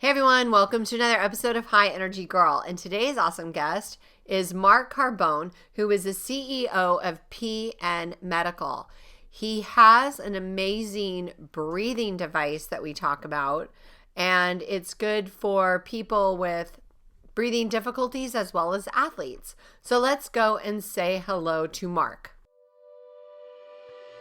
Hey everyone, welcome to another episode of High Energy Girl. And today's awesome guest is Mark Carbone, who is the CEO of PN Medical. He has an amazing breathing device that we talk about, and it's good for people with breathing difficulties as well as athletes. So let's go and say hello to Mark.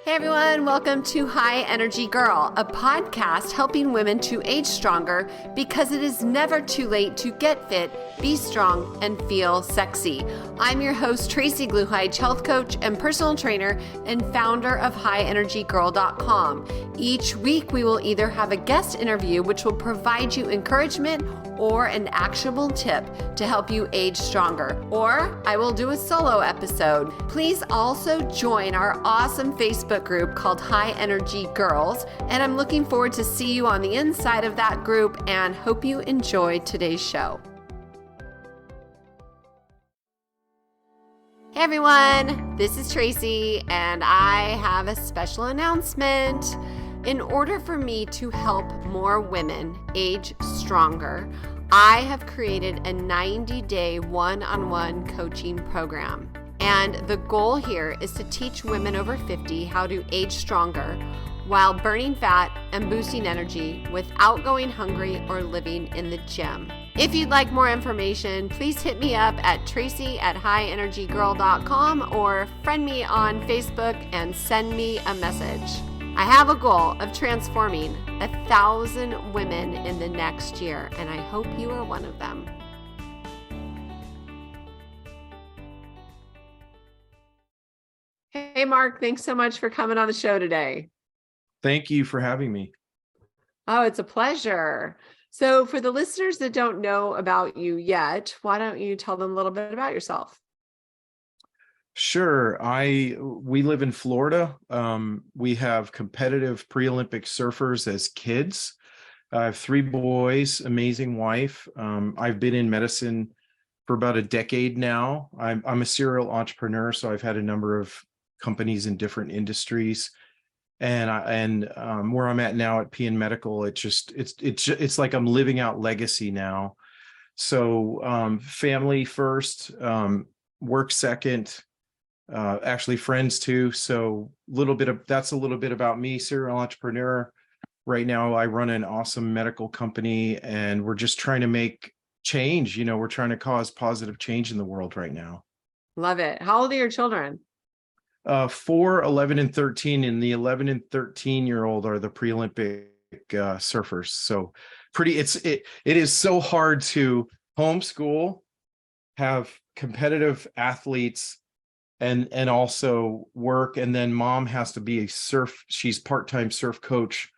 Hey everyone, welcome to High Energy Girl, a podcast helping women to age stronger because it is never too late to get fit, be strong, and feel sexy. I'm your host, Tracy Gluhite, health coach and personal trainer and founder of highenergygirl.com. Each week, we will either have a guest interview, which will provide you encouragement or an actionable tip to help you age stronger, or I will do a solo episode. Please also join our awesome Facebook group called High Energy Girls, and I'm looking forward to see you on the inside of that group and hope you enjoy today's show. Hey everyone, this is Tracy, and I have a special announcement. In order for me to help more women age stronger, I have created a 90-day one-on-one coaching program. And the goal here is to teach women over 50 how to age stronger while burning fat and boosting energy without going hungry or living in the gym. If you'd like more information, please hit me up at tracy@highenergygirl.com or friend me on Facebook and send me a message. I have a goal of transforming 1,000 women in the next year, and I hope you are one of them. Hey, Mark, thanks so much for coming on the show today. Thank you for having me. Oh, it's a pleasure. So for the listeners that don't know about you yet, why don't you tell them a little bit about yourself? Sure. We live in Florida. We have competitive pre-Olympic surfers as kids. I have 3 boys, amazing wife. I've been in medicine for about a decade now. I'm a serial entrepreneur, so I've had a number of companies in different industries. And where I'm at now at PN Medical, it's like I'm living out legacy now. So family first, work second. Actually friends too. So that's a little bit about me, serial entrepreneur. Right now, I run an awesome medical company and we're just trying to make change. We're trying to cause positive change in the world right now. Love it. How old are your children? 4, 11, and 13, and the 11 and 13-year-old are the pre-Olympic surfers. So it is so hard to homeschool, have competitive athletes, and also work, and then mom has to be she's part-time surf coach,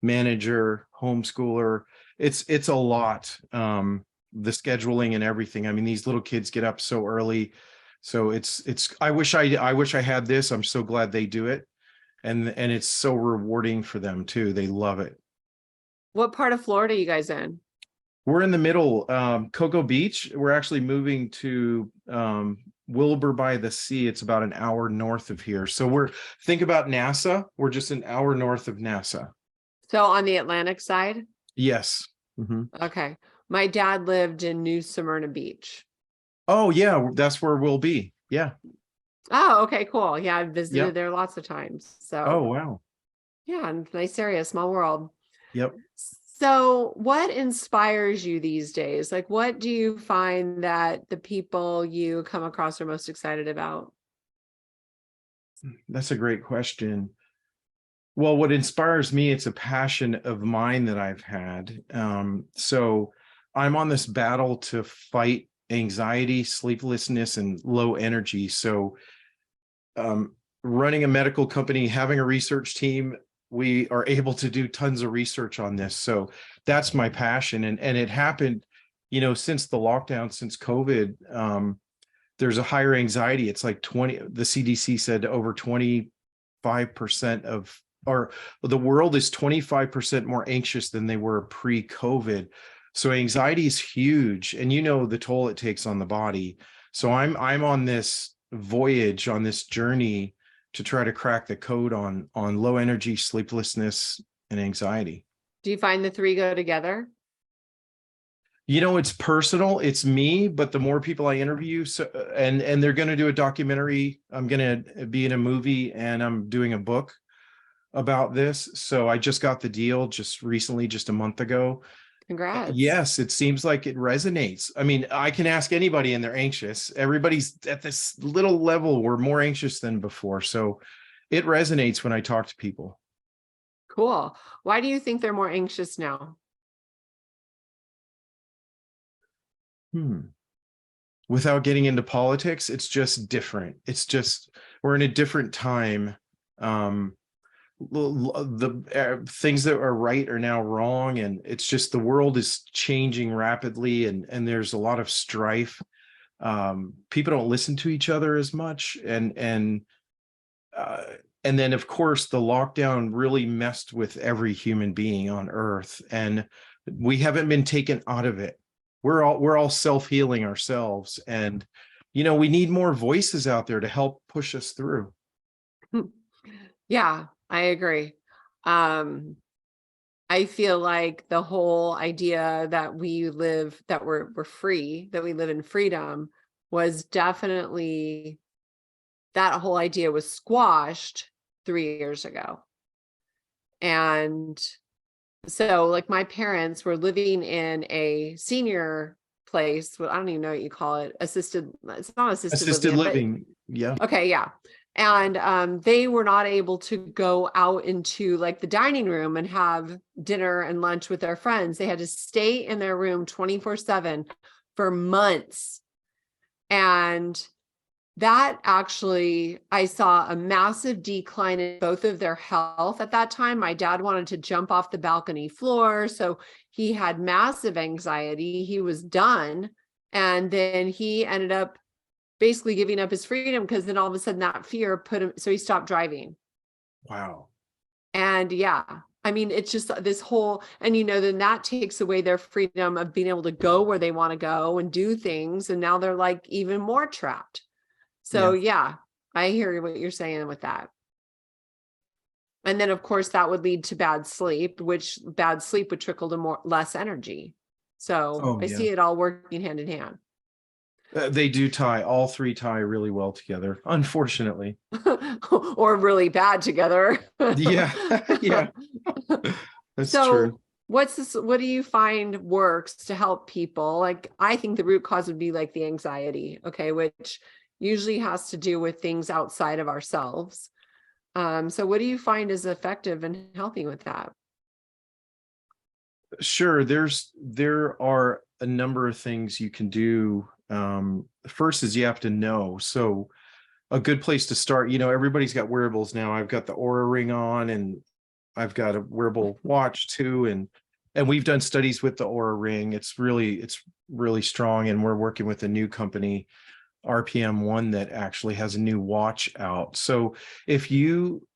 manager, homeschooler. It's a lot, the scheduling and everything. I mean, these little kids get up so early, so I wish I had this. I'm so glad they do it, and it's so rewarding for them too. They love it. What part of Florida are you guys in? We're in the middle, Cocoa Beach. We're actually moving to Wilbur by the Sea. It's about an hour north of here. So think about NASA. We're just an hour north of NASA. So on the Atlantic side? Yes. Mm-hmm. Okay. My dad lived in New Smyrna Beach. Oh yeah, that's where we'll be. Yeah. Oh, okay, cool. Yeah, I've visited there lots of times. So. Oh wow. Yeah, nice area, small world. Yep. So what inspires you these days? Like, what do you find that the people you come across are most excited about? That's a great question. Well, what inspires me, it's a passion of mine that I've had. So I'm on this battle to fight anxiety, sleeplessness, and low energy. So running a medical company, having a research team, we are able to do tons of research on this. So that's my passion. And it happened, since the lockdown, since COVID, there's a higher anxiety. It's like the CDC said over 25% or the world is 25% more anxious than they were pre-COVID. So anxiety is huge, and the toll it takes on the body. So I'm on this voyage, on this journey to try to crack the code on low energy, sleeplessness, and anxiety. Do you find the 3 go together? It's personal. It's me, but the more people I interview, so, and they're going to do a documentary. I'm going to be in a movie, and I'm doing a book about this. So I just got the deal just recently, just a month ago. Congrats. Yes, it seems like it resonates. I mean, I can ask anybody and they're anxious. Everybody's at this little level. We're more anxious than before. So it resonates when I talk to people. Cool. Why do you think they're more anxious now? Without getting into politics, it's just different. It's just, we're in a different time. The things that are right are now wrong, and it's just the world is changing rapidly, and there's a lot of strife. People don't listen to each other as much, and then of course the lockdown really messed with every human being on earth, and we haven't been taken out of it. We're all self-healing ourselves, and we need more voices out there to help push us through. Yeah, I agree. I feel like the whole idea that we're free, that we live in freedom, was definitely, that whole idea was squashed 3 years ago. And so like my parents were living in a senior place. Well, I don't even know what you call it. It's not assisted Living. Yeah. Okay, yeah. And they were not able to go out into like the dining room and have dinner and lunch with their friends. They had to stay in their room 24/7 for months. And that actually, I saw a massive decline in both of their health at that time. My dad wanted to jump off the balcony floor, so he had massive anxiety. He was done. And then he ended up basically giving up his freedom, because then all of a sudden that fear put him, so he stopped driving. Wow. And yeah, I mean, it's just this whole, and then that takes away their freedom of being able to go where they want to go and do things. And now they're like even more trapped. So yeah, I hear what you're saying with that. And then of course that would lead to bad sleep, which bad sleep would trickle to less energy. So I see it all working hand in hand. They do tie, all three tie really well together, unfortunately. Or really bad together. Yeah. Yeah. That's so true. What do you find works to help people? Like, I think the root cause would be like the anxiety, okay, which usually has to do with things outside of ourselves. So what do you find is effective in helping with that? Sure. There are a number of things you can do. First is you have to know. So a good place to start, everybody's got wearables now. I've got the Aura Ring on, and I've got a wearable watch too. And we've done studies with the Aura Ring. It's really strong. And we're working with a new company, RPM One, that actually has a new watch out. So if you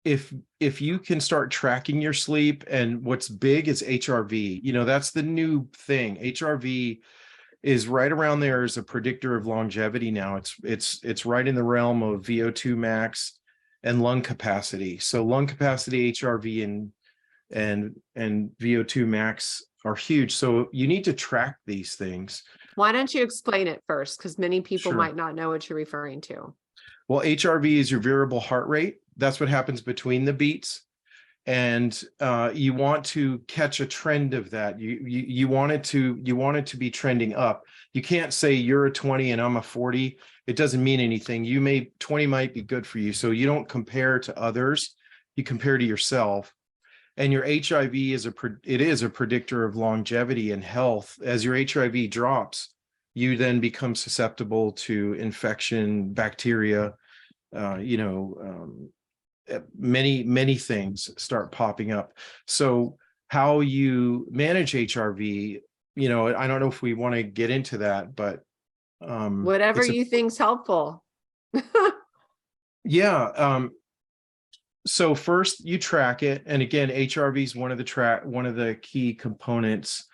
can start tracking your sleep, and what's big is HRV, that's the new thing. HRV is right around there as a predictor of longevity now. It's right in the realm of VO2 max and lung capacity. So lung capacity, HRV, and VO2 max are huge. So you need to track these things. Why don't you explain it first? Because many people Sure. might not know what you're referring to. Well, HRV is your variable heart rate. That's what happens between the beats. And you want to catch a trend of that. You want it to be trending up. You can't say you're a 20 and I'm a 40. It doesn't mean anything. 20 might be good for you. So you don't compare to others. You compare to yourself. And your HIV is a predictor of longevity and health. As your HIV drops, you then become susceptible to infection, bacteria, many things start popping up. So how you manage HRV, I don't know if we want to get into that, but whatever you think's helpful. Yeah. So first you track it, and again, HRV is one of the key components.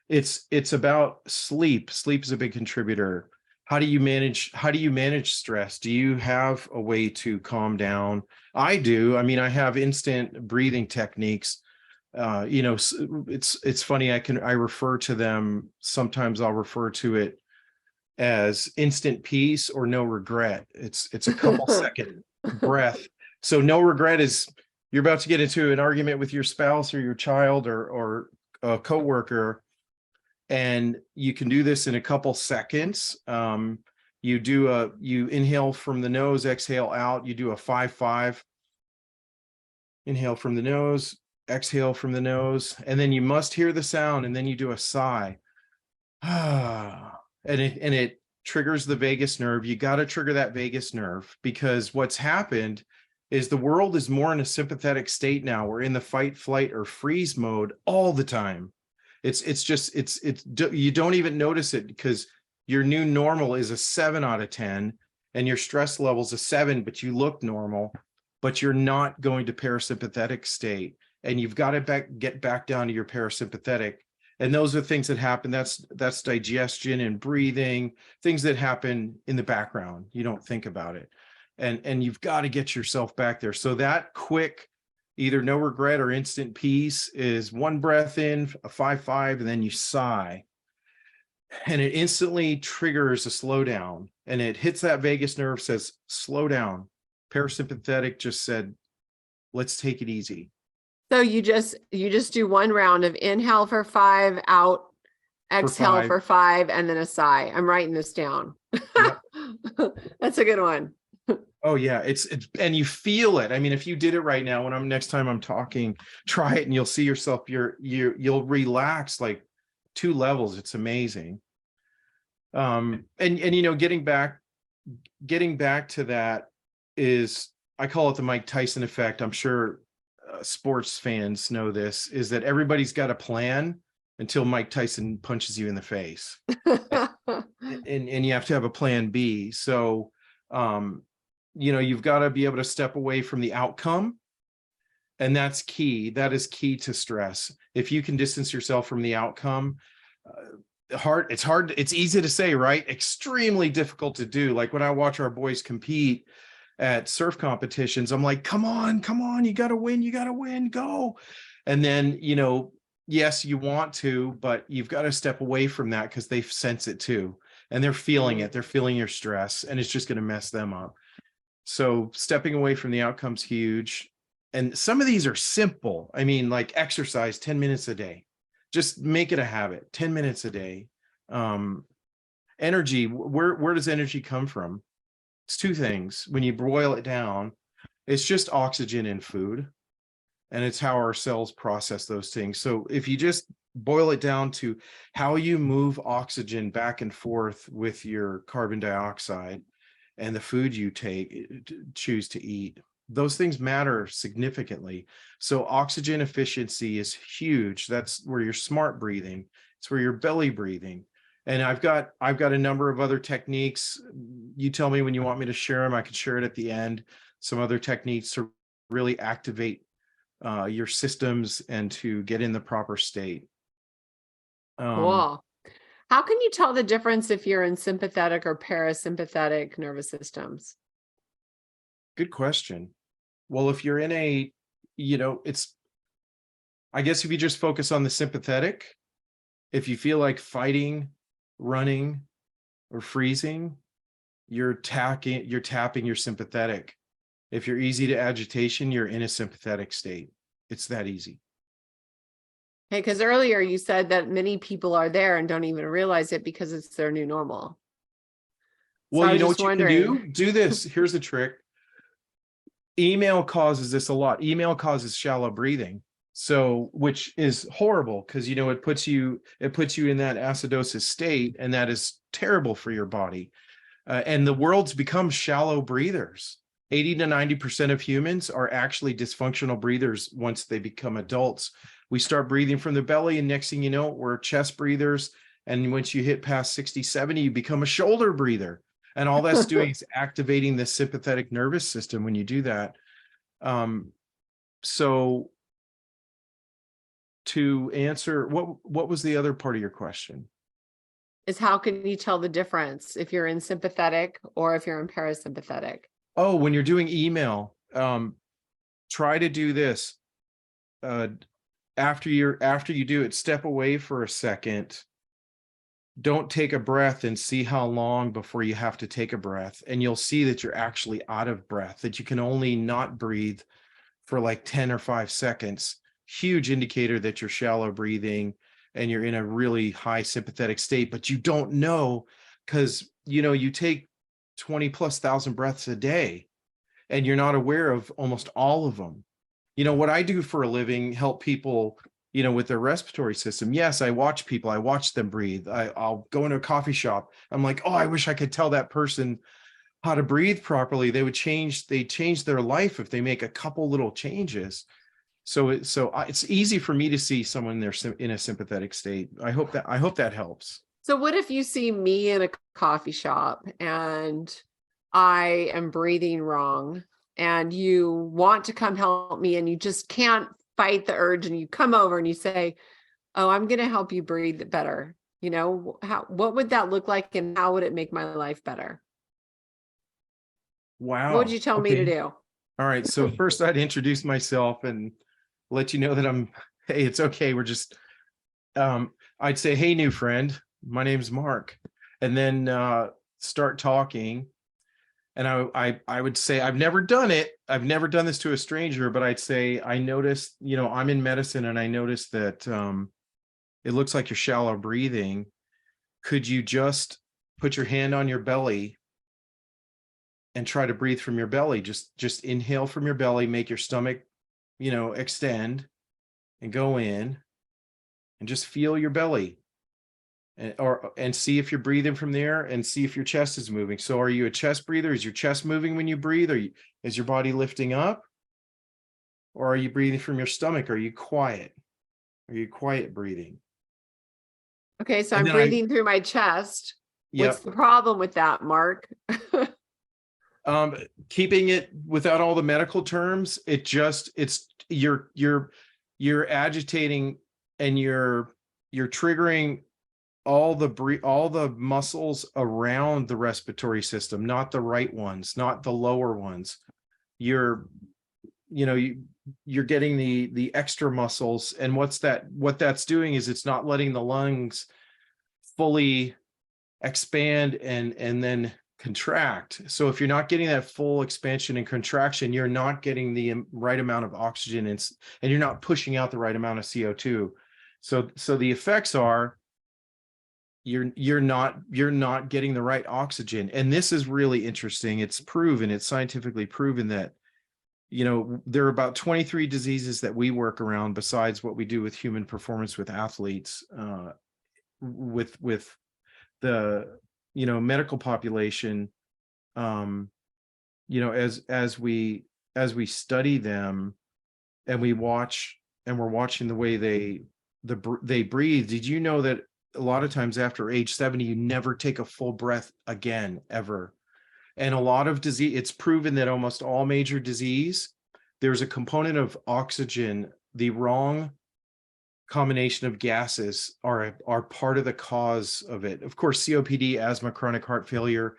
It's about sleep. Sleep is a big contributor. How do you manage stress? Do you have a way to calm down? I do. I mean, I have instant breathing techniques It's funny. I refer to them. Sometimes I'll refer to it as instant peace or no regret. It's a couple second breath. So no regret is you're about to get into an argument with your spouse or your child or a coworker, and you can do this in a couple seconds. You inhale from the nose, exhale out. You do a 5-5. Inhale from the nose, exhale from the nose, and then you must hear the sound, and then you do a sigh. And it triggers the vagus nerve. You got to trigger that vagus nerve, because what's happened is the world is more in a sympathetic state now. We're in the fight, flight, or freeze mode all the time. It's you don't even notice it, because your new normal is a 7 out of 10 and your stress level's a 7, but you look normal, but you're not going to parasympathetic state, and you've got to get back down to your parasympathetic. And those are things that happen. That's digestion and breathing, things that happen in the background. You don't think about it. And you've got to get yourself back there. So that quick, either no regret or instant peace is one breath in, a 5-5, and then you sigh. And it instantly triggers a slowdown, and it hits that vagus nerve, says, slow down. Parasympathetic just said, let's take it easy. So you just do one round of inhale for 5, out, exhale for 5, and then a sigh. I'm writing this down. Yep. That's a good one. Oh yeah, it's and you feel it. I mean, if you did it right now, when next time I'm talking, try it and you'll see yourself. You'll relax like 2 levels. It's amazing. And getting back to that is, I call it the Mike Tyson effect. I'm sure sports fans know this, is that everybody's got a plan until Mike Tyson punches you in the face. and you have to have a plan B. So, you've got to be able to step away from the outcome. And that's key. That is key to stress. If you can distance yourself from the outcome, it's hard. It's easy to say, right? Extremely difficult to do. Like when I watch our boys compete at surf competitions, I'm like, come on, you got to win, go. And then, yes, you want to, but you've got to step away from that, because they sense it too. And they're feeling it. They're feeling your stress, and it's just going to mess them up. So stepping away from the outcome's huge. And some of these are simple. I mean, like exercise 10 minutes a day. Just make it a habit, 10 minutes a day. Energy, where does energy come from? It's 2 things. When you boil it down, it's just oxygen and food, and it's how our cells process those things. So if you just boil it down to how you move oxygen back and forth with your carbon dioxide and the food you choose to eat, those things matter significantly. So oxygen efficiency is huge. That's where you're smart breathing. It's where you're belly breathing. And I've got a number of other techniques. You tell me when you want me to share them. I can share it at the end. Some other techniques to really activate your systems and to get in the proper state. Cool. How can you tell the difference if you're in sympathetic or parasympathetic nervous systems? Good question. Well, if you're in I guess if you just focus on the sympathetic, if you feel like fighting, running, or freezing, you're tapping your sympathetic. If you're easy to agitation, you're in a sympathetic state. It's that easy. Hey, because earlier you said that many people are there and don't even realize it because it's their new normal. Well, you know what you can do? Do this. Here's the trick. Email causes this a lot. Email causes shallow breathing. So, which is horrible, because it puts you in that acidosis state, and that is terrible for your body. And the world's become shallow breathers. 80 to 90% of humans are actually dysfunctional breathers once they become adults. We start breathing from the belly, and next thing you know, we're chest breathers. And once you hit past 60, 70, you become a shoulder breather. And all that's doing is activating the sympathetic nervous system when you do that. So to answer, what was the other part of your question? Is how can you tell the difference if you're in sympathetic or if you're in parasympathetic? Oh, when you're doing email, try to do this. after you do it, step away for a second. Don't take a breath and see how long before you have to take a breath. And you'll see that you're actually out of breath, that you can only not breathe for like 10 or 5 seconds. Huge indicator that you're shallow breathing and you're in a really high sympathetic state, but you don't know because, you take 20 plus thousand breaths a day and you're not aware of almost all of them. What I do for a living, help people, with their respiratory system. Yes, I watch people, I watch them breathe. I'll go into a coffee shop. I'm like, oh, I wish I could tell that person how to breathe properly. They change their life if they make a couple little changes. So it's easy for me to see someone there in a sympathetic state. I hope that helps. So what if you see me in a coffee shop and I am breathing wrong and you want to come help me and you just can't fight the urge and you come over and you say, oh, I'm going to help you breathe better. What would that look like and how would it make my life better? Wow. What would you tell me to do? All right. So first I'd introduce myself and let you know that hey, it's okay. We're just, I'd say, hey, new friend, my name's Mark. And then start talking. And I would say, I've never done it. I've never done this to a stranger, but I'd say, I noticed, I'm in medicine and I noticed that it looks like you're shallow breathing. Could you just put your hand on your belly and try to breathe from your belly? Just inhale from your belly, make your stomach, extend and go in and just feel your belly. And see if you're breathing from there and see if your chest is moving. So are you a chest breather? Is your chest moving when you breathe? Is your body lifting up? Or are you breathing from your stomach? Are you quiet? Are you quiet breathing? Okay, so I'm breathing through my chest. Yep. What's the problem with that, Mark? Keeping it without all the medical terms, you're agitating and you're triggering all the muscles around the respiratory system, not the right ones, not the lower ones. You're getting the extra muscles. And what that's doing is it's not letting the lungs fully expand and then contract. So if you're not getting that full expansion and contraction, you're not getting the right amount of oxygen and you're not pushing out the right amount of CO2. So the effects are you're not getting the right oxygen. And this is really interesting. It's scientifically proven that, there are about 23 diseases that we work around besides what we do with human performance with athletes, with the, medical population, as we study them and we're watching the way they breathe. Did you know that a lot of times after age 70, you never take a full breath again, ever? And a lot of disease, it's proven that almost all major disease, there's a component of oxygen. The wrong combination of gases are part of the cause of it. Of course, COPD, asthma, chronic heart failure,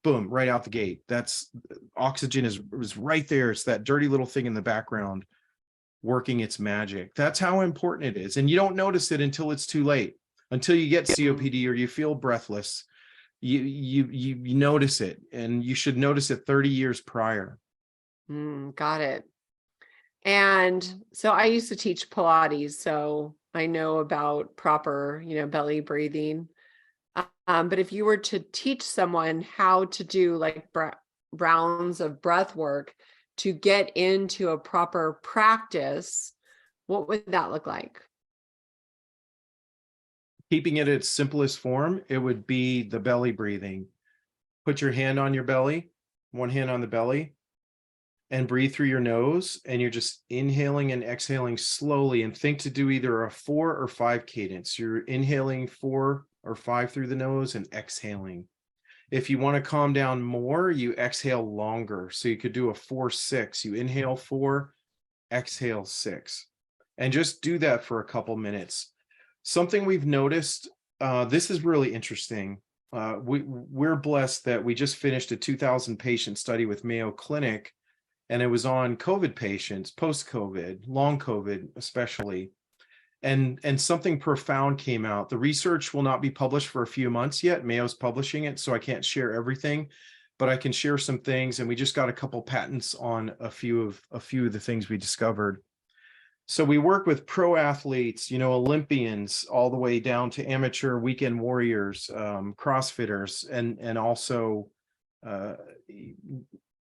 boom, right out the gate. That's oxygen is right there. It's that dirty little thing in the background working its magic. That's how important it is. And you don't notice it until it's too late. Until you get COPD or you feel breathless, you notice it, and you should notice it 30 years prior. Got it. And so I used to teach Pilates, so I know about proper, belly breathing. But if you were to teach someone how to do like rounds of breath work to get into a proper practice, what would that look like? Keeping it its simplest form, it would be the belly breathing. Put your hand on your belly, one hand on the belly, and breathe through your nose. And you're just inhaling and exhaling slowly, and think to do either a 4 or 5 cadence. You're inhaling 4 or 5 through the nose and exhaling. If you want to calm down more, you exhale longer. So you could do a 4-6. You inhale 4, exhale 6, and just do that for a couple minutes. Something we've noticed, this is really interesting. We're blessed that we just finished a 2,000 patient study with Mayo Clinic, and it was on COVID patients, post-COVID, long COVID especially. And something profound came out. The research will not be published for a few months yet. Mayo's publishing it, so I can't share everything, but I can share some things. And we just got a couple patents on a few of the things we discovered. So we work with pro athletes, Olympians, all the way down to amateur weekend warriors, CrossFitters, and also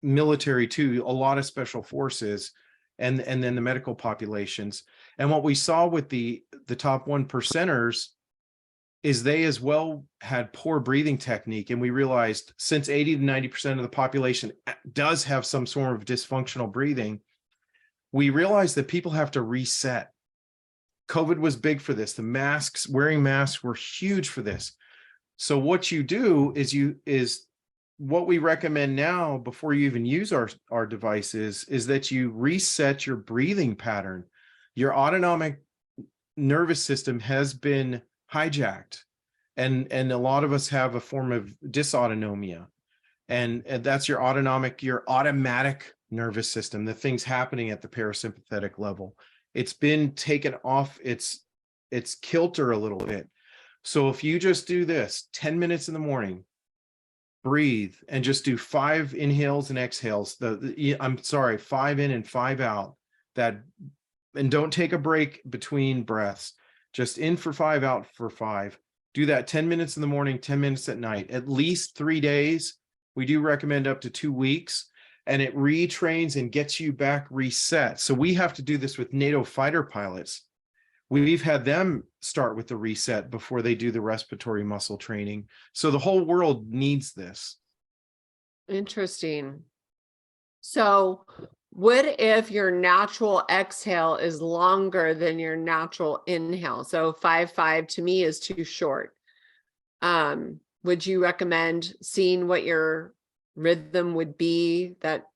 military too, a lot of special forces, and then the medical populations. And what we saw with the top 1%ers is they as well had poor breathing technique. And we realized since 80 to 90% of the population does have some sort of dysfunctional breathing, we realized that people have to reset. COVID was big for this. Wearing masks were huge for this. So what you do is what we recommend now before you even use our devices is that you reset your breathing pattern. Your autonomic nervous system has been hijacked, and a lot of us have a form of dysautonomia, and that's your automatic nervous system, the things happening at the parasympathetic level. It's been taken off its kilter a little bit. So if you just do this 10 minutes in the morning, breathe, and just do 5 inhales and exhales, 5 in and 5 out, and don't take a break between breaths, just in for 5, out for 5. Do that 10 minutes in the morning, 10 minutes at night, at least 3 days. We do recommend up to 2 weeks, and it retrains and gets you back reset. So we have to do this with NATO fighter pilots. We've had them start with the reset before they do the respiratory muscle training. So the whole world needs this. Interesting. So what if your natural exhale is longer than your natural inhale? So 5-5 to me is too short. Would you recommend seeing what your rhythm would be that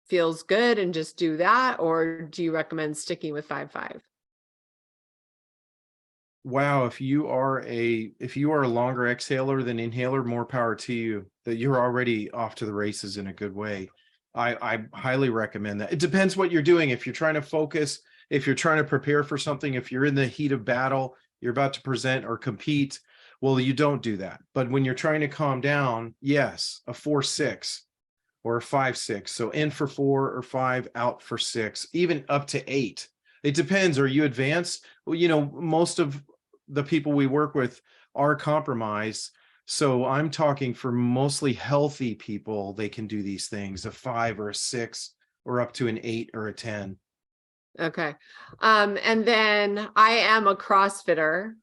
feels good and just do that? Or do you recommend sticking with 5-5? Wow, if you are a longer exhaler than inhaler, more power to you. That you're already off to the races in a good way. I highly recommend that. It depends what you're doing. If you're trying to focus, if you're trying to prepare for something, if you're in the heat of battle, you're about to present or compete, well, you don't do that. But when you're trying to calm down, yes, a 4-6 or a 5-6. So in for 4 or 5, out for 6, even up to 8. It depends. Are you advanced? Well, most of the people we work with are compromised. So I'm talking for mostly healthy people, they can do these things, a 5 or a 6 or up to an 8 or a 10. Okay. And then I am a CrossFitter.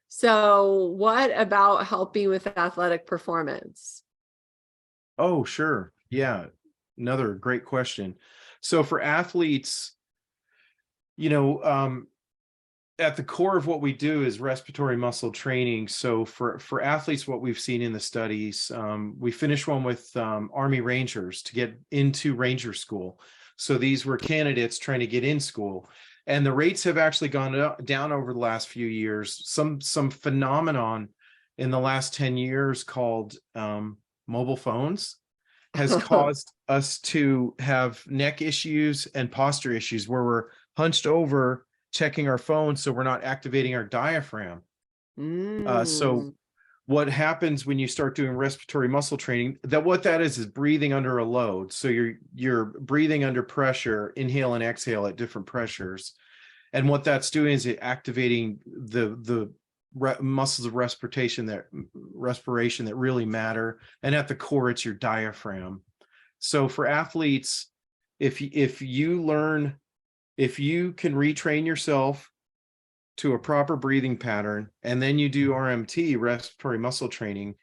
So what about helping with athletic performance? Oh, sure. Yeah. Another great question. So for athletes, at the core of what we do is respiratory muscle training. So for athletes, what we've seen in the studies, we finished one with Army Rangers to get into Ranger School. So these were candidates trying to get in school, and the rates have actually gone down over the last few years. Some phenomenon in the last 10 years called mobile phones has caused us to have neck issues and posture issues where we're hunched over checking our phone, so we're not activating our diaphragm. So what happens when you start doing respiratory muscle training, what that is breathing under a load. So you're breathing under pressure, inhale and exhale at different pressures. And what that's doing is it activating the muscles of respiration that really matter. And at the core, it's your diaphragm. So for athletes, if you can retrain yourself to a proper breathing pattern, and then you do RMT, respiratory muscle training,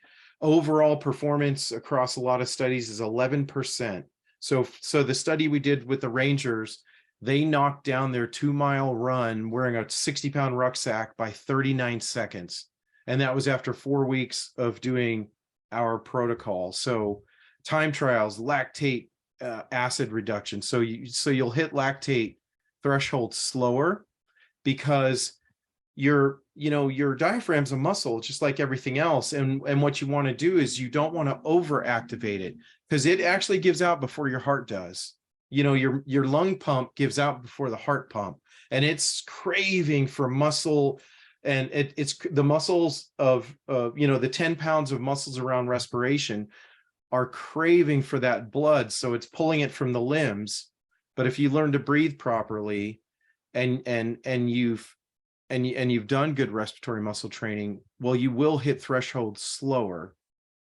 overall performance across a lot of studies is 11%. So the study we did with the Rangers, they knocked down their 2-mile run wearing a 60-pound rucksack by 39 seconds. And that was after 4 weeks of doing our protocol. So time trials, lactate acid reduction. So you'll hit lactate threshold slower because your diaphragm's a muscle just like everything else. And what you want to do is you don't want to overactivate it, because it actually gives out before your heart does. Your lung pump gives out before the heart pump, and it's craving for muscle. And it's the muscles of the 10 pounds of muscles around respiration are craving for that blood. So it's pulling it from the limbs. But if you learn to breathe properly, and you've done good respiratory muscle training, well, you will hit thresholds slower,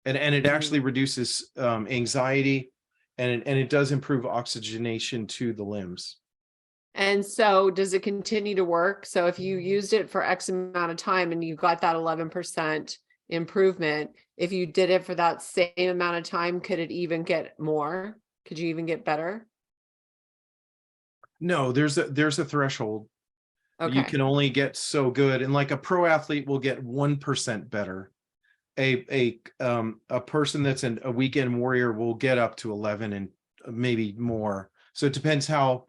and it actually reduces anxiety, and it does improve oxygenation to the limbs. And so does it continue to work? So if you used it for X amount of time and you got that 11% improvement, if you did it for that same amount of time, could it even get more? Could you even get better? No, there's a threshold. Okay. You can only get so good, and like a pro athlete will get 1% better. A person that's a weekend warrior will get up to 11 and maybe more. So it depends how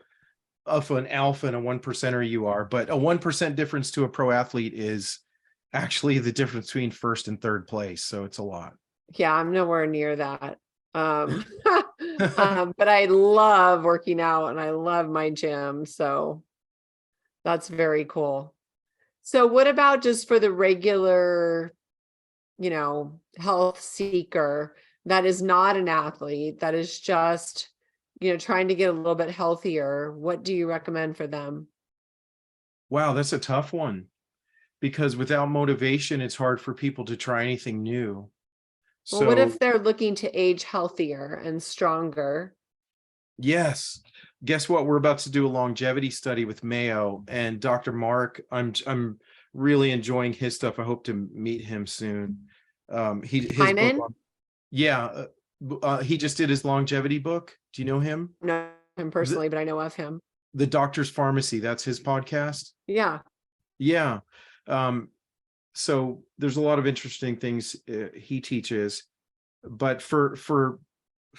of an alpha and a 1%er you are, but a 1% difference to a pro athlete is actually the difference between first and third place. So it's a lot. Yeah, I'm nowhere near that. But I love working out and I love my gym. So that's very cool. So what about just for the regular, health seeker that is not an athlete, that is just, trying to get a little bit healthier? What do you recommend for them? Wow, that's a tough one, because without motivation, it's hard for people to try anything new. Well, what So if they're looking to age healthier and stronger? yes, guess what? We're about to do a longevity study with Mayo and Dr. Mark. I'm really enjoying his stuff. I hope to meet him soon. His book Hyman? he just did his longevity book. Do you know him? No, him personally, but I know of him. The Doctor's Pharmacy, that's his podcast. Yeah. Yeah. So there's a lot of interesting things he teaches, but for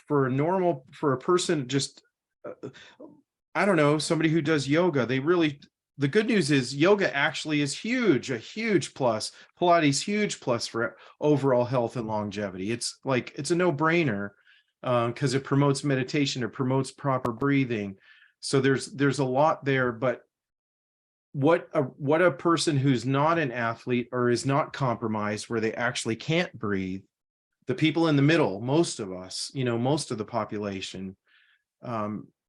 a person, just I don't know, somebody who does yoga, the good news is yoga actually is a huge plus. Pilates, huge plus for overall health and longevity. It's a no-brainer, because it promotes meditation, it promotes proper breathing. So there's a lot there. But what a person who's not an athlete or is not compromised, where they actually can't breathe, the people in the middle, most of us, most of the population,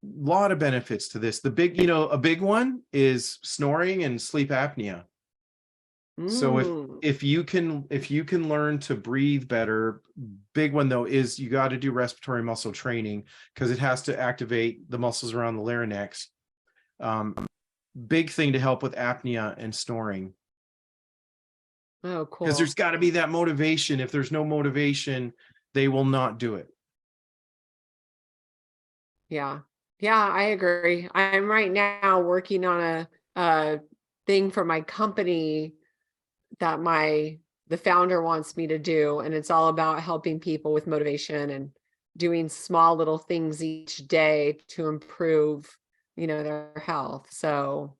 lot of benefits to this. A big one is snoring and sleep apnea. So if you can learn to breathe better, big one though is you got to do respiratory muscle training, because it has to activate the muscles around the larynx. Big thing to help with apnea and snoring. Oh, cool. Because there's got to be that motivation. If there's no motivation, they will not do it. Yeah. Yeah, I agree. I'm right now working on a thing for my company that the founder wants me to do. And it's all about helping people with motivation and doing small little things each day to improve, their health. So,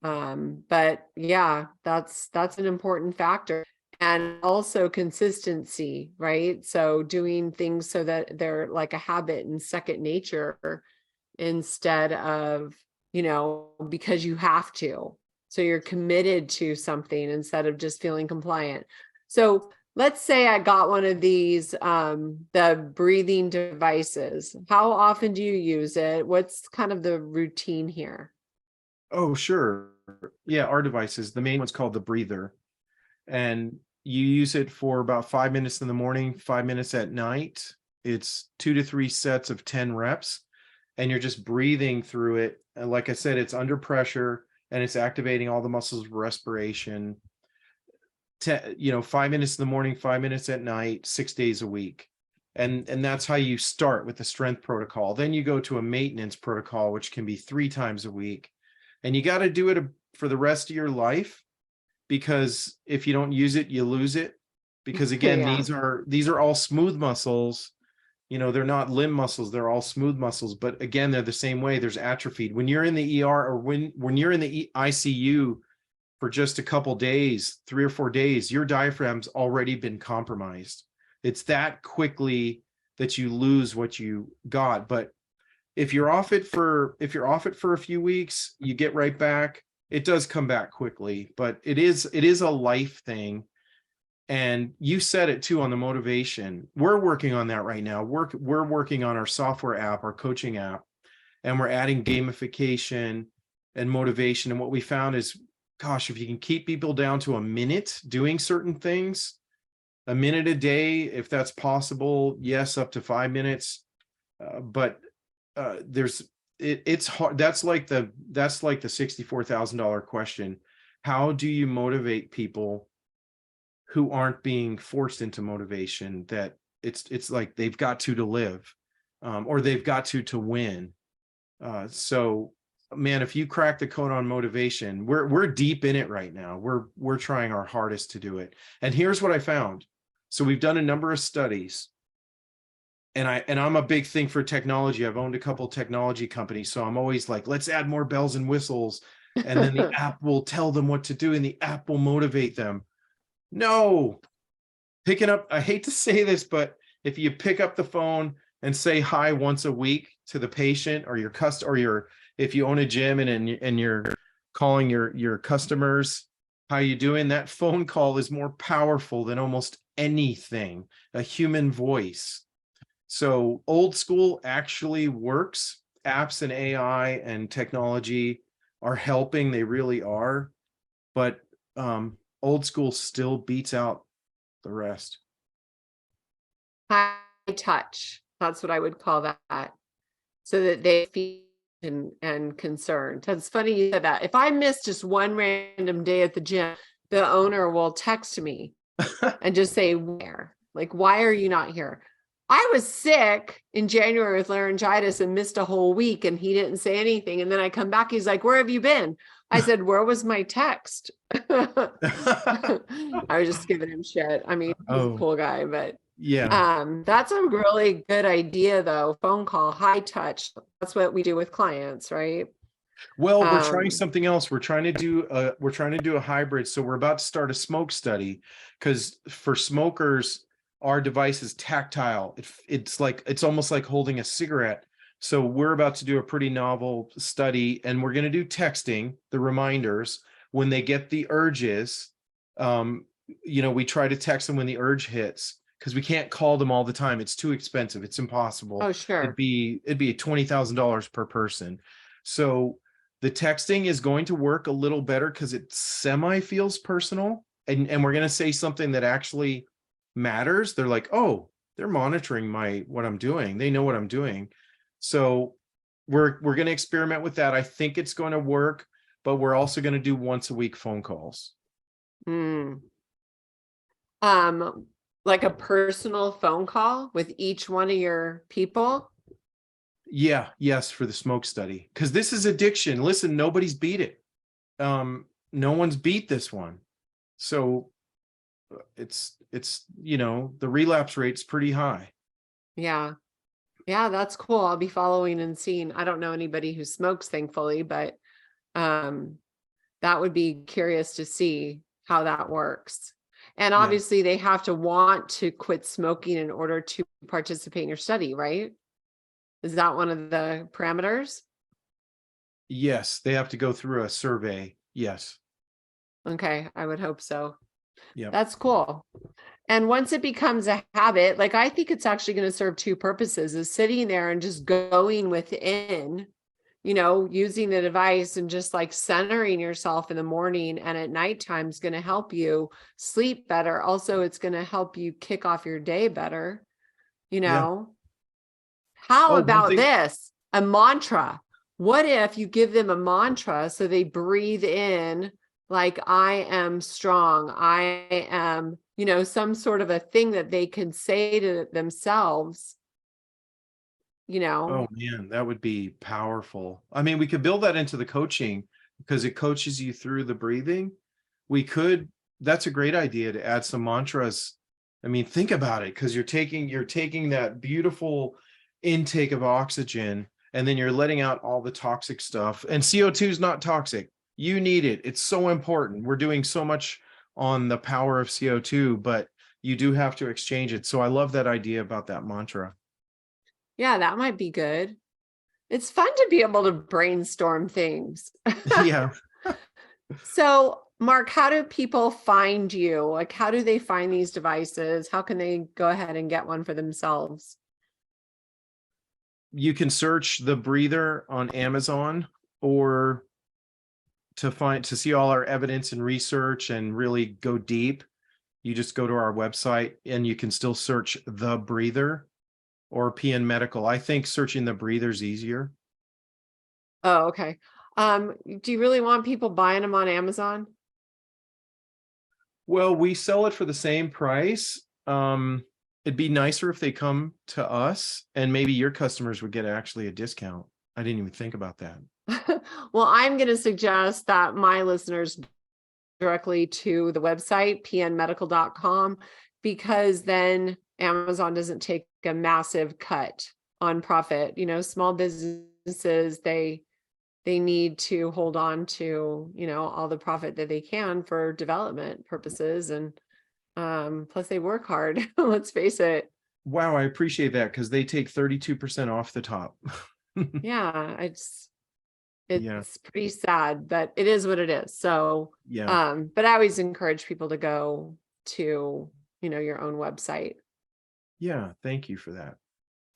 but yeah, that's an important factor. And also consistency, right? So doing things so that they're like a habit and second nature, instead of, because you have to. So you're committed to something instead of just feeling compliant. So let's say I got one of these, the breathing devices. How often do you use it? What's kind of the routine here? Oh, sure. Yeah, our devices, the main one's called the breather. And you use it for about 5 minutes in the morning, 5 minutes at night. It's 2 to 3 sets of 10 reps. And you're just breathing through it. And like I said, it's under pressure and it's activating all the muscles of respiration. 5 minutes in the morning, 5 minutes at night, 6 days a week. And that's how you start with the strength protocol. Then you go to a maintenance protocol, which can be 3 times a week. And you got to do it for the rest of your life, because if you don't use it, you lose it. Because again, Yeah. these are all smooth muscles. They're not limb muscles, they're all smooth muscles, but again, they're the same way. There's atrophied when you're in the ER, or when you're in the ICU. for just a couple days, 3 or 4 days, your diaphragm's already been compromised. It's that quickly that you lose what you got. But if you're off it for a few weeks, you get right back. It does come back quickly, but it is a life thing. And you said it too on the motivation. We're working on that right now. We're working on our software app, our coaching app, and we're adding gamification and motivation. And what we found is, gosh, if you can keep people down to a minute doing certain things, a minute a day, if that's possible, yes, up to 5 minutes. But it's hard. That's like the $64,000 question. How do you motivate people who aren't being forced into motivation, that it's like they've got to live, or they've got to win? So man, if you crack the code on motivation, we're deep in it right now. We're trying our hardest to do it. And here's what I found. So we've done a number of studies, and I'm a big thing for technology. I've owned a couple of technology companies, so I'm always like, let's add more bells and whistles, and then the app will tell them what to do, and the app will motivate them. No, picking up, I hate to say this, but if you pick up the phone and say hi once a week to the patient or your if you own a gym and you're calling your customers, how you doing? That phone call is more powerful than almost anything, a human voice. So old school actually works. Apps and AI and technology are helping. They really are. But old school still beats out the rest. High touch. That's what I would call that. So that they feel and concerned. It's funny you said that. If I miss just one random day at the gym, the owner will text me and just say, where? Like, why are you not here? I was sick in January with laryngitis and missed a whole week, and he didn't say anything. And then I come back, he's like, where have you been? I said, where was my text? I was just giving him shit. I mean, he's a cool guy, but yeah. That's a really good idea though. Phone call, high touch. That's what we do with clients, right? Well, we're trying something else. We're trying to do a hybrid. So we're about to start a smoke study, because for smokers, our device is tactile. It's almost like holding a cigarette. So we're about to do a pretty novel study, and we're going to do texting, the reminders when they get the urges. We try to text them when the urge hits, because we can't call them all the time. It's too expensive. It's impossible. Oh, sure. It'd be $20,000 per person. So the texting is going to work a little better because it semi feels personal, and we're going to say something that actually matters. They're like, oh, they're monitoring what I'm doing. They know what I'm doing. So we're going to experiment with that. I think it's going to work, but we're also going to do once a week phone calls. Like a personal phone call with each one of your people? Yeah, yes, for the smoke study. Because this is addiction. Listen, nobody's beat it. No one's beat this one. So it's the relapse rate's pretty high. Yeah. Yeah, that's cool. I'll be following and seeing. I don't know anybody who smokes, thankfully, but that would be curious to see how that works. And obviously they have to want to quit smoking in order to participate in your study, right? Is that one of the parameters? Yes, they have to go through a survey. Yes. Okay, I would hope so. Yeah. That's cool. And once it becomes a habit, like I think it's actually going to serve two purposes: is sitting there and just going within, using the device and just like centering yourself in the morning and at nighttime is going to help you sleep better. Also, it's going to help you kick off your day better. How about this? A mantra. What if you give them a mantra so they breathe in like, I am strong. I am, some sort of a thing that they can say to themselves, Oh man, that would be powerful. I mean, we could build that into the coaching because it coaches you through the breathing. That's a great idea to add some mantras. I mean, think about it, because you're taking that beautiful intake of oxygen, and then you're letting out all the toxic stuff. And CO2 is not toxic. You need it. It's so important. We're doing so much on the power of CO2, but you do have to exchange it. So I love that idea about that mantra. Yeah, that might be good. It's fun to be able to brainstorm things. Yeah. So, Mark, how do people find you? Like, how do they find these devices? How can they go ahead and get one for themselves? You can search the breather on Amazon, or to see all our evidence and research and really go deep, you just go to our website and you can still search the breather or PN Medical. I think searching the breather is easier. Oh, okay. Do you really want people buying them on Amazon? Well, we sell it for the same price. It'd be nicer if they come to us, and maybe your customers would get actually a discount. I didn't even think about that. Well, I'm going to suggest that my listeners directly to the website, pnmedical.com, because then Amazon doesn't take a massive cut on profit. You know, small businesses, they need to hold on to, you know, all the profit that they can for development purposes. And plus they work hard. Let's face it. Wow, I appreciate that, because they take 32% off the top. Yeah, Yeah, it's pretty sad, but it is what it is. So, yeah, but I always encourage people to go to, you know, your own website. yeah. Thank you for that.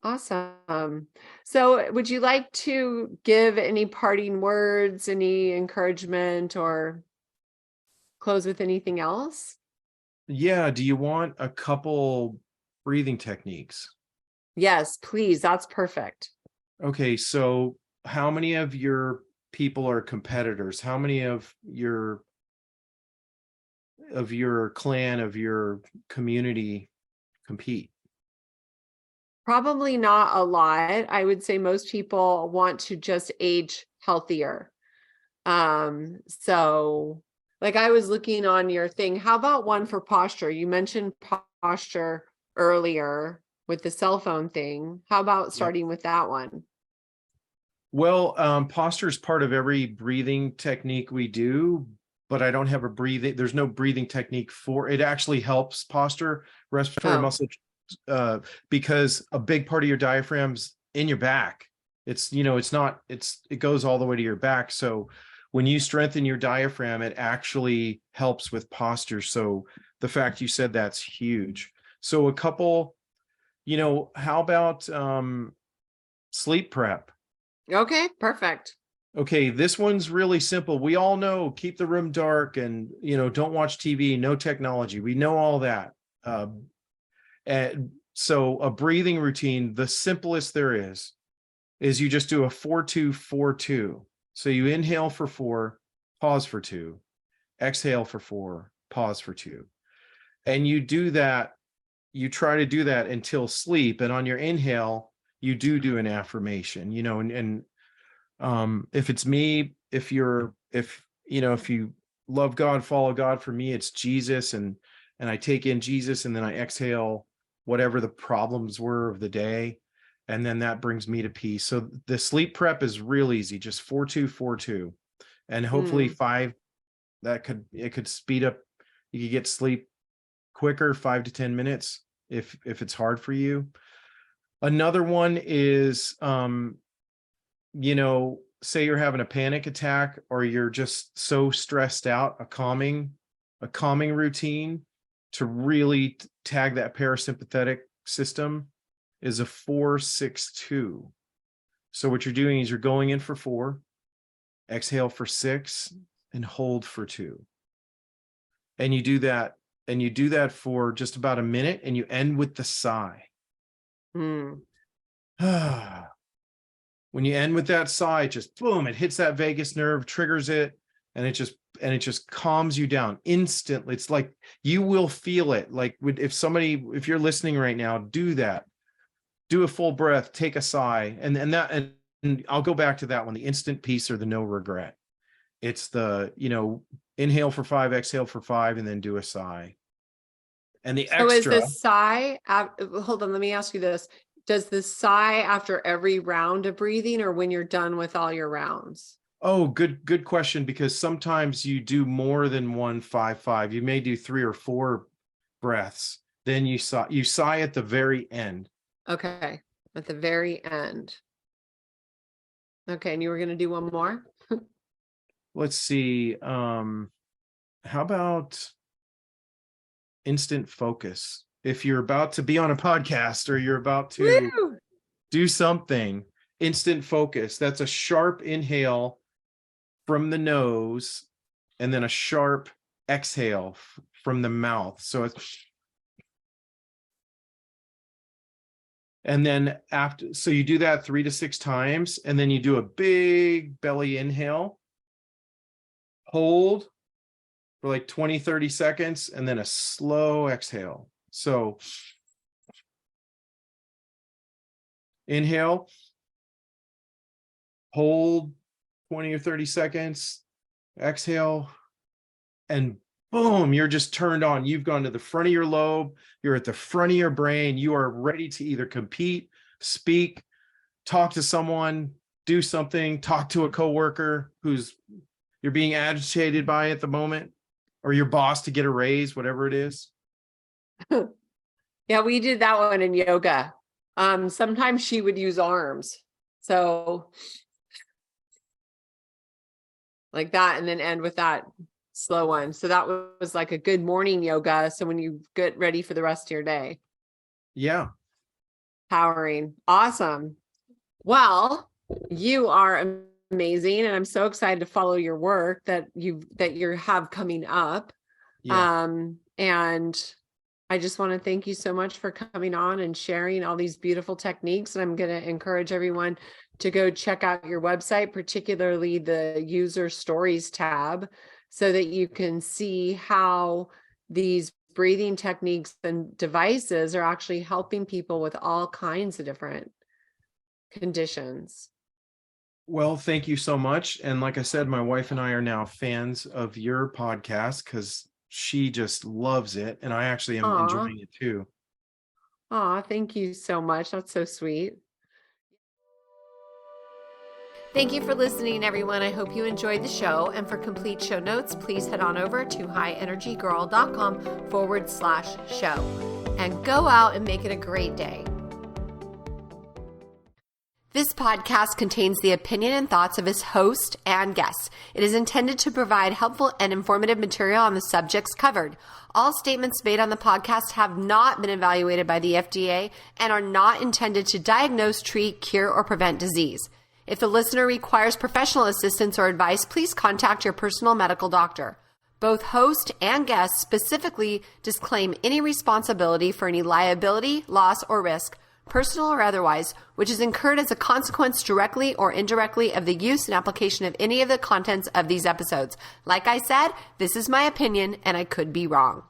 Awesome. So would you like to give any parting words, any encouragement, or close with anything else? Yeah, do you want a couple breathing techniques? Yes, please. That's perfect. Okay, so how many of your people are competitors? How many of your clan, of your community compete? Probably not a lot. I would say most people want to just age healthier. So like I was looking on your thing, how about one for posture? You mentioned posture earlier with the cell phone thing. How about Yep. starting with that one? Well, posture is part of every breathing technique we do, but I don't have there's no breathing technique for it. Actually helps posture, respiratory Oh, muscle, because a big part of your diaphragm's in your back. It goes all the way to your back. So when you strengthen your diaphragm, it actually helps with posture. So the fact you said that's huge. So a couple, how about sleep prep? okay, perfect. Okay, this one's really simple. We all know keep the room dark, and don't watch TV, no technology. We know all that. And so a breathing routine, the simplest there is you just do a 4-2-4-2. So you inhale for 4, pause for 2, exhale for 4, pause for 2. And you do that, you try to do that until sleep. And on your inhale, you do an affirmation, and if it's me, if you love God, follow God. For me, it's Jesus, and I take in Jesus, and then I exhale whatever the problems were of the day, and then that brings me to peace. So the sleep prep is real easy, just 4-2-4-2, and hopefully Mm, 5. It could speed up. You could get sleep quicker, 5 to 10 minutes, if it's hard for you. Another one is say you're having a panic attack, or you're just so stressed out, a calming routine to really tag that parasympathetic system is a 4-6-2. So what you're doing is you're going in for 4, exhale for 6, and hold for 2. And you do that for just about a minute, and you end with the sigh. mm. When you end with that sigh, just boom, it hits that vagus nerve, triggers it, and it just calms you down instantly. It's like you will feel it. Like if you're listening right now, do that. Do a full breath, take a sigh, and I'll go back to that one, the instant peace or the no regret. It's the, inhale for 5, exhale for 5, and then do a sigh. And the So is extra, the sigh, hold on, let me ask you this. Does the sigh after every round of breathing or when you're done with all your rounds? Oh, good question, because sometimes you do more than 1-5-5. You may do 3 or 4 breaths. Then you sigh at the very end. Okay. At the very end. Okay. And you were going to do one more? Let's see. How about instant focus? If you're about to be on a podcast or you're about to Woo! do something, instant focus. That's a sharp inhale from the nose and then a sharp exhale from the mouth. So it's, and then after, so you do that 3 to 6 times, and then you do a big belly inhale, hold for like 20-30 seconds, and then a slow exhale. So inhale, hold 20 or 30 seconds, exhale, and boom, you're just turned on. You've gone to the front of your lobe. You're at the front of your brain. You are ready to either compete, speak, talk to someone, do something, talk to a coworker who's you're being agitated by at the moment, or your boss to get a raise, whatever it is. Yeah, we did that one in yoga. Sometimes she would use arms. So like that, and then end with that slow one. So that was like a good morning yoga. So when you get ready for the rest of your day. Yeah. Powering. Awesome. Well, you are amazing. And I'm so excited to follow your work that you have coming up. Yeah. And I just want to thank you so much for coming on and sharing all these beautiful techniques. And I'm going to encourage everyone to go check out your website, particularly the user stories tab, so that you can see how these breathing techniques and devices are actually helping people with all kinds of different conditions. Well, thank you so much. And like I said, my wife and I are now fans of your podcast because she just loves it. And I actually am enjoying it too. Aw, thank you so much. That's so sweet. Thank you for listening, everyone. I hope you enjoyed the show. And for complete show notes, please head on over to highenergygirl.com/show and go out and make it a great day. This podcast contains the opinion and thoughts of its host and guests. It is intended to provide helpful and informative material on the subjects covered. All statements made on the podcast have not been evaluated by the FDA and are not intended to diagnose, treat, cure, or prevent disease. If the listener requires professional assistance or advice, please contact your personal medical doctor. Both host and guest specifically disclaim any responsibility for any liability, loss, or risk, personal or otherwise, which is incurred as a consequence directly or indirectly of the use and application of any of the contents of these episodes. Like I said, this is my opinion and I could be wrong.